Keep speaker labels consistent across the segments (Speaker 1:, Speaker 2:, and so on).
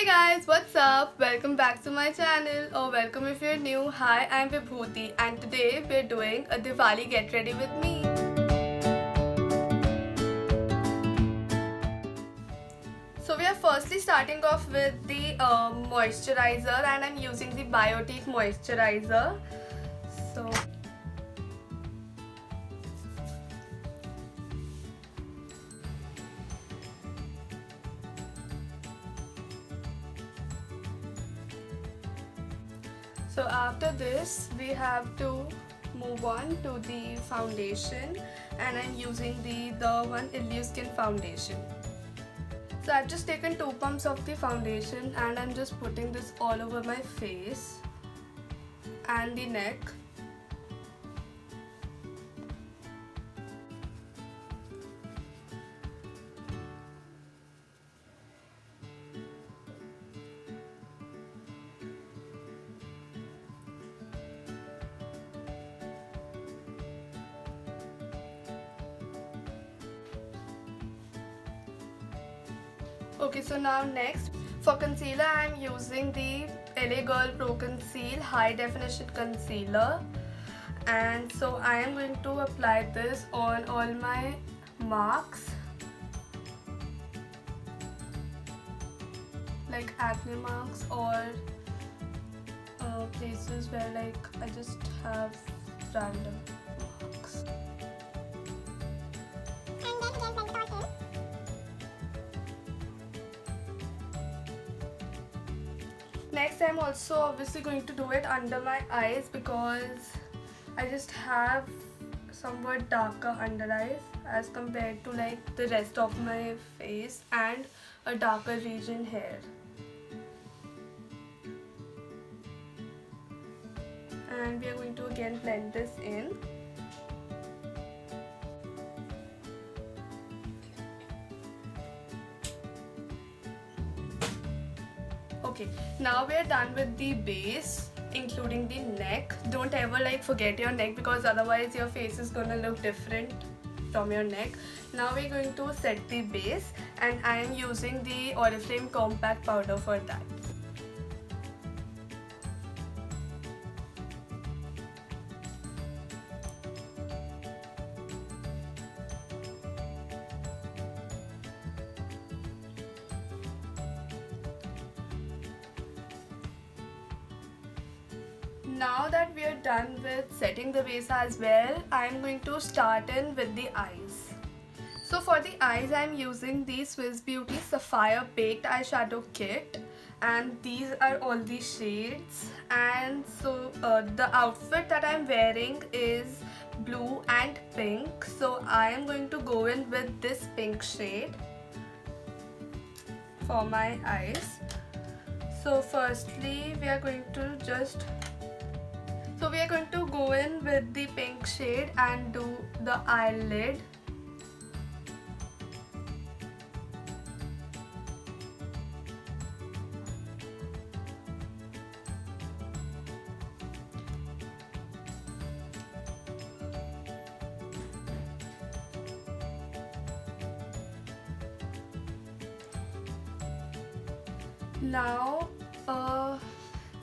Speaker 1: Hey guys, what's up? Welcome back to my channel, or welcome if you're new. Hi, I'm Vibhuti and today we're doing a Diwali get ready with me. So we are firstly starting off with the moisturizer, and I'm using the Biotique moisturizer. So So after this, we have to move on to the foundation, and I'm using the one Illusion Skin foundation. So I've just taken 2 pumps of the foundation and I'm just putting this all over my face and the neck. Okay, so now next, for concealer I'm using the LA Girl Pro Conceal High Definition Concealer, and so I am going to apply this on all my marks like acne marks or places where like I just have random marks. Next, I'm also obviously going to do it under my eyes because I just have somewhat darker under eyes as compared to like the rest of my face and a darker region here. And we are going to again blend this in. Okay, now we are done with the base, including the neck. Don't ever like forget your neck because otherwise your face is gonna look different from your neck. Now we're going to set the base, and I am using the Oriflame compact powder for that. Now that we are done with setting the base as well, I am going to start in with the eyes. So for the eyes, I am using the Swiss Beauty Sapphire Baked Eyeshadow Kit, and these are all the shades. And so the outfit that I am wearing is blue and pink, so I am going to go in with this pink shade for my eyes. So firstly, we are going to go in with the pink shade and do the eyelid.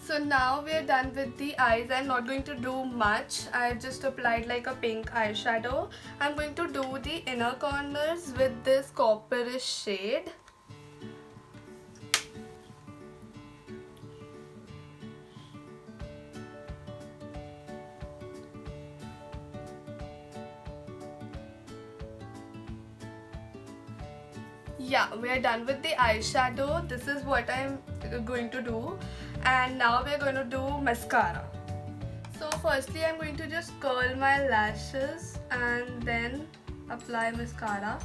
Speaker 1: So now we are done with the eyes. I'm not going to do much. I've just applied like a pink eyeshadow. I'm going to do the inner corners with this copperish shade. Yeah, we are done with the eyeshadow. This is what I'm going to do. And now we're going to do mascara. So firstly, I'm going to just curl my lashes and then apply mascara.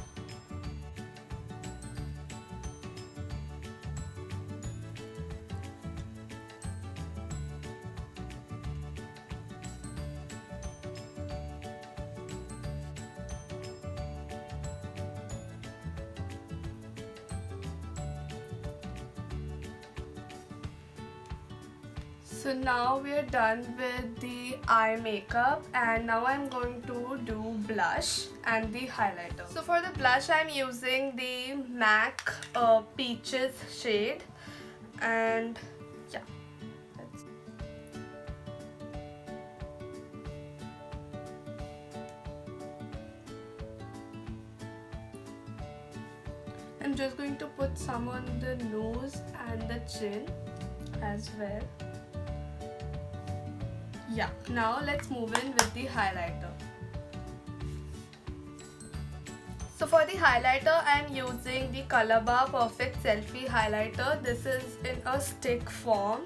Speaker 1: So now we are done with the eye makeup, and now I'm going to do blush and the highlighter. So for the blush I'm using the MAC Peaches shade, And yeah, that's I'm just going to put some on the nose and the chin as well. Yeah, now let's move in with the highlighter. So for the highlighter, I'm using the Colorbar Perfect Selfie Highlighter. This is in a stick form.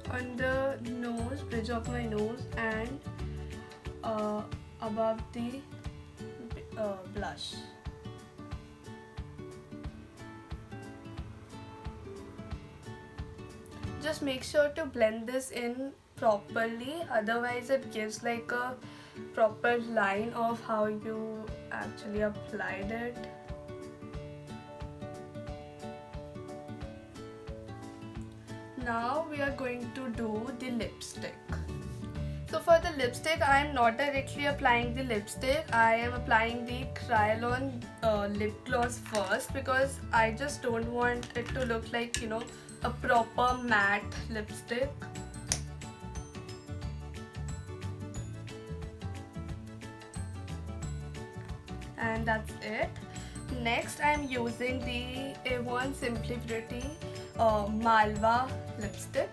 Speaker 1: On the nose, bridge of my nose, and above the blush. Just make sure to blend this in properly, otherwise it gives like a proper line of how you actually applied it. Now we are going to do the lipstick. So for the lipstick, I am not directly applying the lipstick. I am applying the Kryolan lip gloss first, because I just don't want it to look like, you know, a proper matte lipstick. And that's it. Next, I'm using the Avon Simply Pretty Malva lipstick.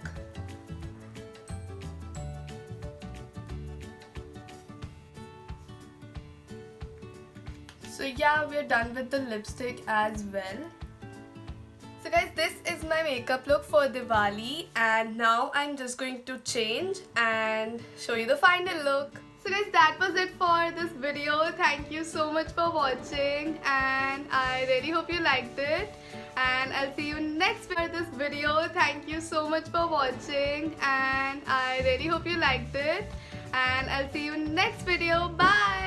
Speaker 1: So yeah, we're done with the lipstick as well. So guys, this is my makeup look for Diwali, and now I'm just going to change and show you the final look. So guys, that was it for this video. Thank you so much for watching, and I really hope you liked it. And I'll see you next for this video. Thank you so much for watching, and I really hope you liked it. And I'll see you next video. Bye!